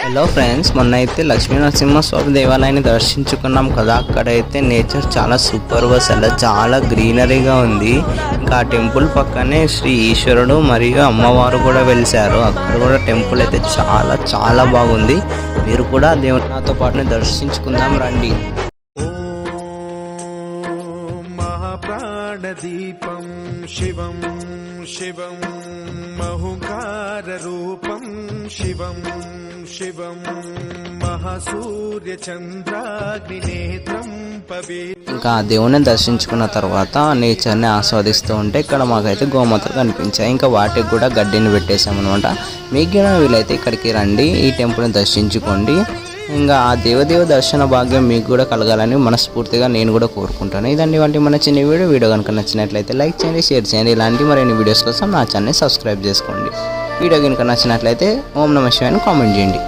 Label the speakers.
Speaker 1: Hello friends, మొన్న అయితే లక్ష్మీ నరసింహస్వామి దేవాలయాన్ని దర్శించుకున్నాం కదా. అక్కడైతే నేచర్ చాలా సూపర్గా, అసలు చాలా గ్రీనరీగా ఉంది. ఇంకా ఆ టెంపుల్ పక్కనే శ్రీ ఈశ్వరుడు మరియు అమ్మవారు కూడా వెలిశారు. అక్కడ కూడా టెంపుల్ అయితే చాలా చాలా బాగుంది. మీరు కూడా దేవుని నాతో పాటు దర్శించుకుందాం రండి.
Speaker 2: మహాప్రాణదీపం శివం శివం మహుకార రూపం శివం శివం మహాసూర్య చంద్రాగ్నినేత్రం
Speaker 1: ఇంకా ఆ దేవుని దర్శించుకున్న తర్వాత నేచర్ని ఆస్వాదిస్తూ ఉంటే ఇక్కడ మాకైతే గోమాతలు కనిపించాయి. ఇంకా వాటికి కూడా గడ్డిని పెట్టేసామన్నమాట. మీకు కూడా వీలైతే ఇక్కడికి రండి, ఈ టెంపుల్ని దర్శించుకోండి. ఇంకా ఆ దేవదేవ దర్శన భాగ్యం మీకు కూడా కలగాలని మనస్ఫూర్తిగా నేను కూడా కోరుకుంటాను. ఇదండి వంటి మన చిన్న వీడియో కనుక నచ్చినట్లయితే లైక్ చేయండి, షేర్ చేయండి. ఇలాంటి మరిన్ని వీడియోస్ కోసం నా ఛానల్ని సబ్స్క్రైబ్ చేసుకోండి. వీడియో కనుక నచ్చినట్లయితే ఓం నమః శివాయ అని కామెంట్ చేయండి.